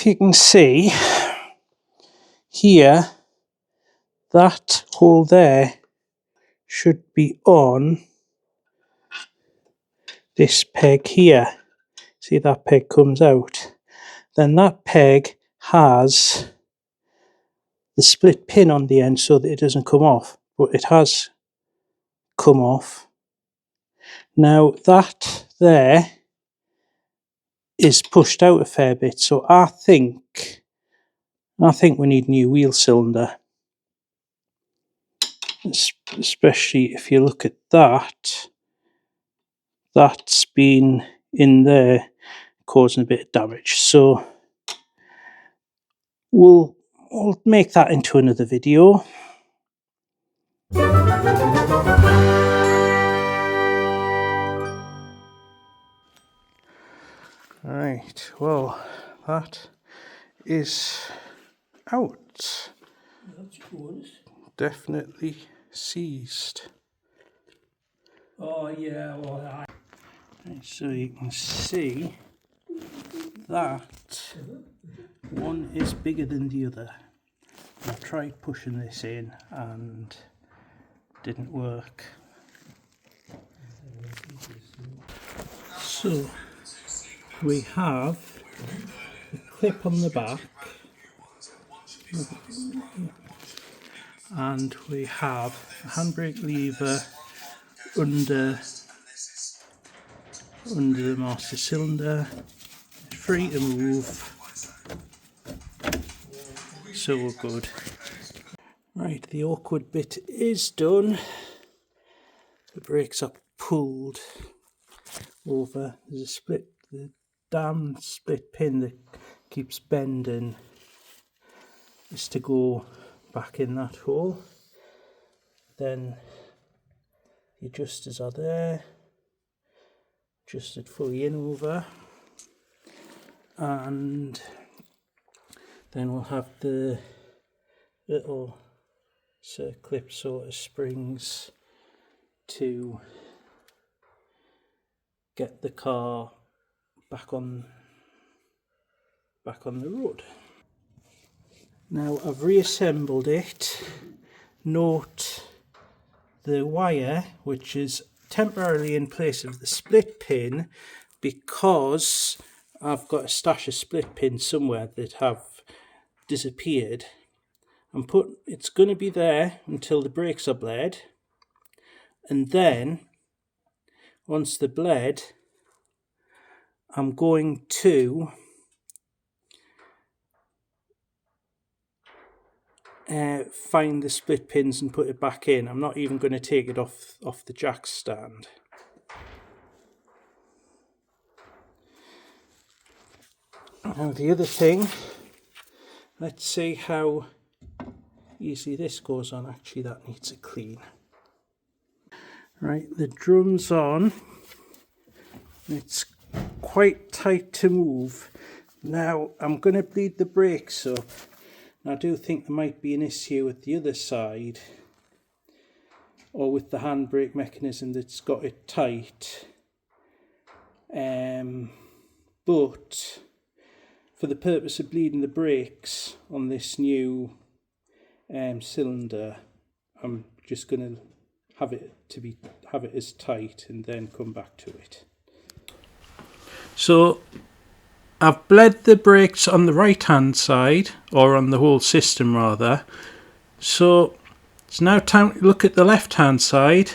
if you can see here, that hole there should be on this peg here. See, that peg comes out. Then that peg has the split pin on the end so that it doesn't come off, but it has come off. Now that there is pushed out a fair bit, so I think we need a new wheel cylinder. Especially if you look at that, that's been in there causing a bit of damage. So we'll make that into another video. Right, well, that is out. That's good. Definitely seized. Oh yeah, well, So you can see that one is bigger than the other. I tried pushing this in and didn't work. So we have a clip on the back and we have a handbrake lever under the master cylinder, free to move, so we're good. Right, the awkward bit is done. The brakes are pulled over. There's the damn split pin that keeps bending is to go back in that hole. Then the adjusters are there, adjusted fully in over, and then we'll have the little circlip sort of springs to get the car back on the road. Now I've reassembled it. Note the wire which is temporarily in place of the split pin, because I've got a stash of split pins somewhere that have disappeared. It's going to be there until the brakes are bled, and then once they're bled, I'm going to find the split pins and put it back in. I'm not even going to take it off the jack stand. Now the other thing, let's see how easy this goes on. Actually, that needs a clean. Right, the drum's on. It's quite tight to move. Now I'm going to bleed the brakes up. I do think there might be an issue with the other side, or with the handbrake mechanism that's got it tight. But for the purpose of bleeding the brakes on this new cylinder, I'm just going to have it as tight and then come back to it. So I've bled the brakes on the right hand side, or on the whole system rather. So it's now time to look at the left hand side.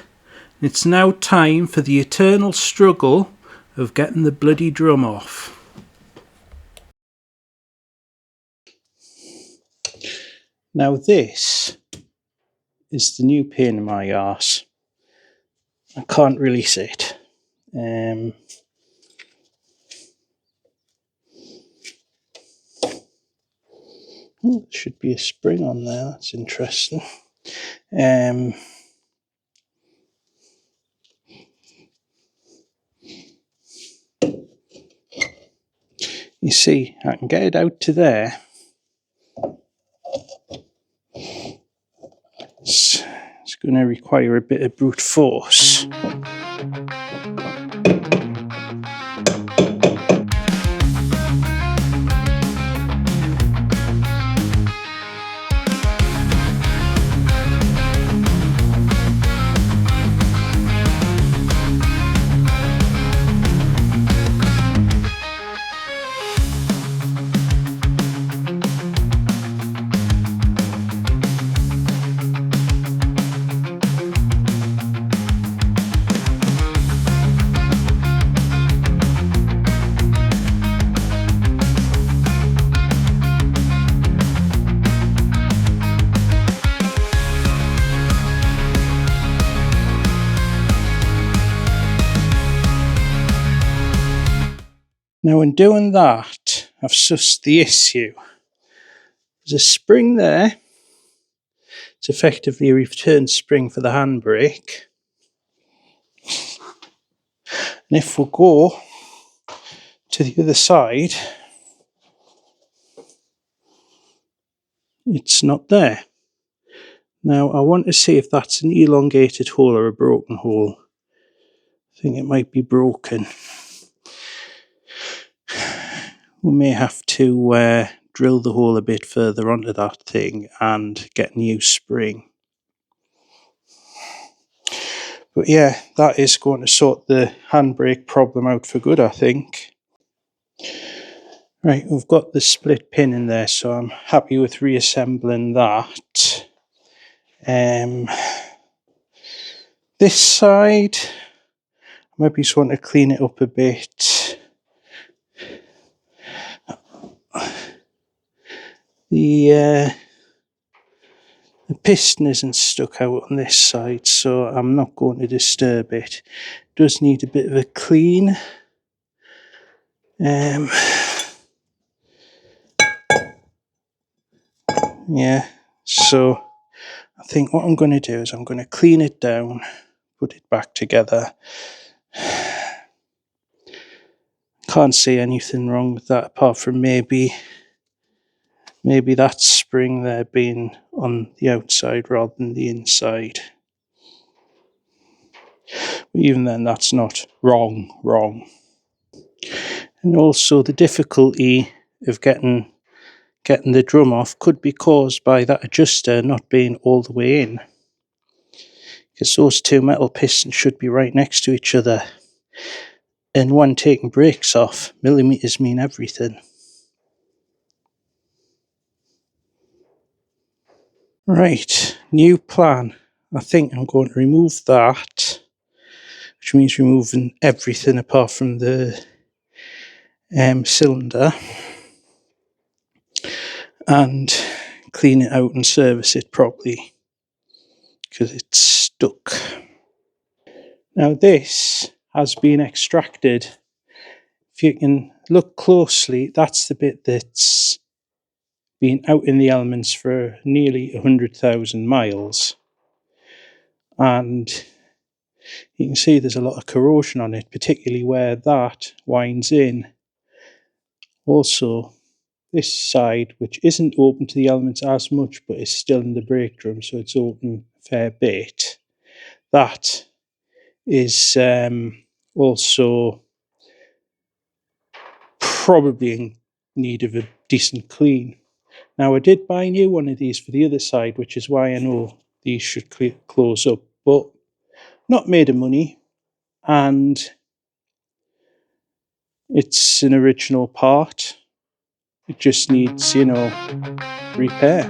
It's now time for the eternal struggle of getting the bloody drum off. Now this is the new pain in my arse. I can't release it. There should be a spring on there, that's interesting. You see, I can get it out to there. It's going to require a bit of brute force. Now in doing that, I've sussed the issue. There's a spring there. It's effectively a return spring for the handbrake. And if we go to the other side, it's not there. Now I want to see if that's an elongated hole or a broken hole. I think it might be broken. We may have to drill the hole a bit further onto that thing and get a new spring. But yeah, that is going to sort the handbrake problem out for good, I think. Right, we've got the split pin in there, so I'm happy with reassembling that. This side, I might just want to clean it up a bit. The piston isn't stuck out on this side, so I'm not going to disturb it. It does need a bit of a clean. Yeah, so I think what I'm going to do is I'm going to clean it down, put it back together. Can't see anything wrong with that apart from maybe that spring there being on the outside rather than the inside. But even then, that's not wrong. And also the difficulty of getting the drum off could be caused by that adjuster not being all the way in, because those two metal pistons should be right next to each other, and when taking brakes off, millimeters mean everything. Right, new plan. I think I'm going to remove that, which means removing everything apart from the cylinder, and clean it out and service it properly because it's stuck. Now this has been extracted. If you can look closely, that's the bit that's been out in the elements for nearly 100,000 miles, and you can see there's a lot of corrosion on it, particularly where that winds in. Also, this side, which isn't open to the elements as much, but is still in the brake drum, so it's open a fair bit. That is also probably in need of a decent clean. Now, I did buy a new one of these for the other side, which is why I know these should close up, but not made of money, and it's an original part. It just needs, repair.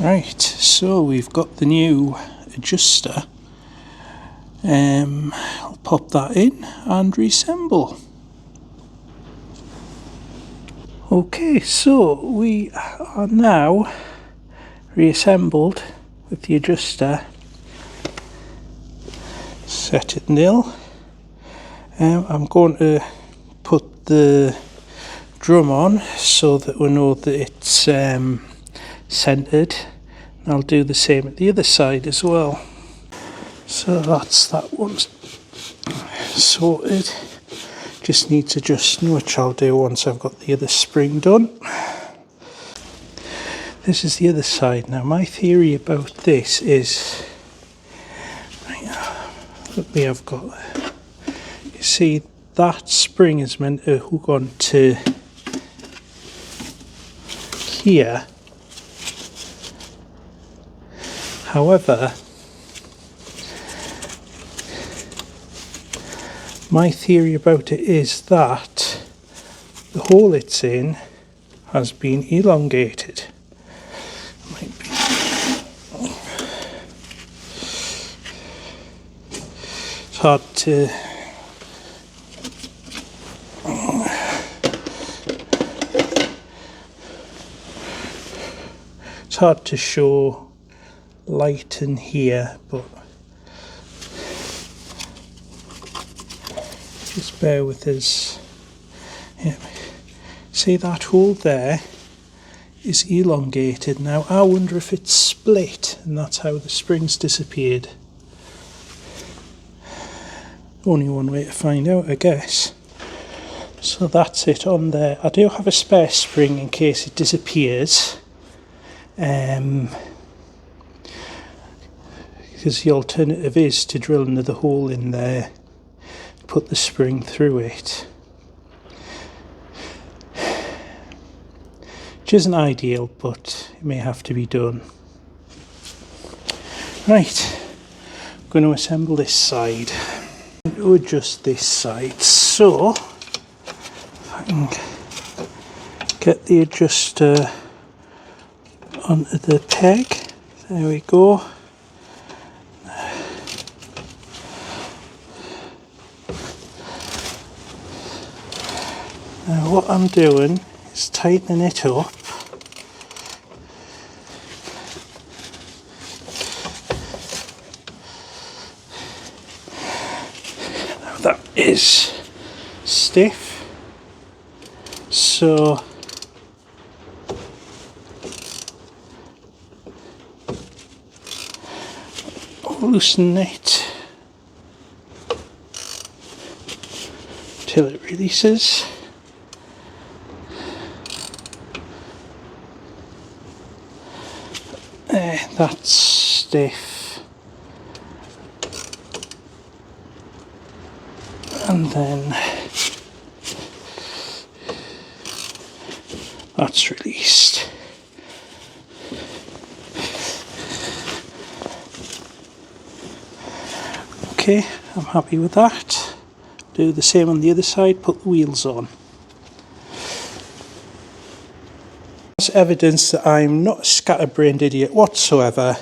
Right, so we've got the new adjuster. I'll pop that in and reassemble. Okay, so we are now reassembled with the adjuster set at nil. I'm going to put the drum on so that we know that it's centered. I'll do the same at the other side as well. So that's that one sorted. Just needs adjusting, which I'll do once I've got the other spring done. This is the other side. Now my theory about this is, look, we have got, you see that spring is meant to hook on to here. However, my theory about it is that the hole it's in has been elongated. Might be. It's hard to show light in here, but just bear with us. Yeah. See that hole there is elongated. Now I wonder if it's split and that's how the springs disappeared. Only one way to find out, I guess. So that's it on there. I do have a spare spring in case it disappears. Because the alternative is to drill another hole in there, put the spring through it, which isn't ideal, but it may have to be done. Right, I'm going to assemble this side. I'm going to adjust this side, so if I can get the adjuster onto the peg, there we go. Now what I'm doing is tightening it up. Now that is stiff, so loosen it till it releases. That's stiff, and then that's released. Okay, I'm happy with that. Do the same on the other side, put the wheels on. As evidence that I'm not a scatterbrained idiot whatsoever,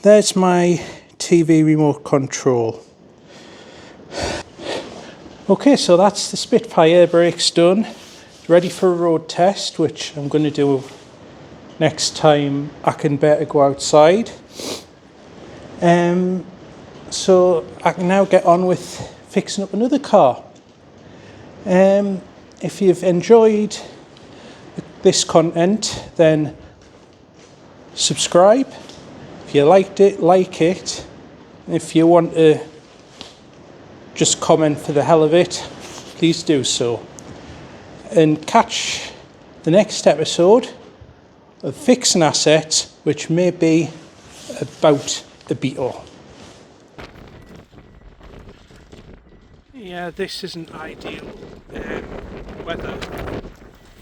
there's my TV remote control. Okay, so that's the Spitfire air brakes done, ready for a road test, which I'm going to do next time I can better go outside. So I can now get on with fixing up another car. If you've enjoyed this content, then subscribe. If you liked it, like it. If you want to just comment for the hell of it, please do so. And catch the next episode of Fixing Assets, which may be about a Beetle. Yeah, this isn't ideal weather.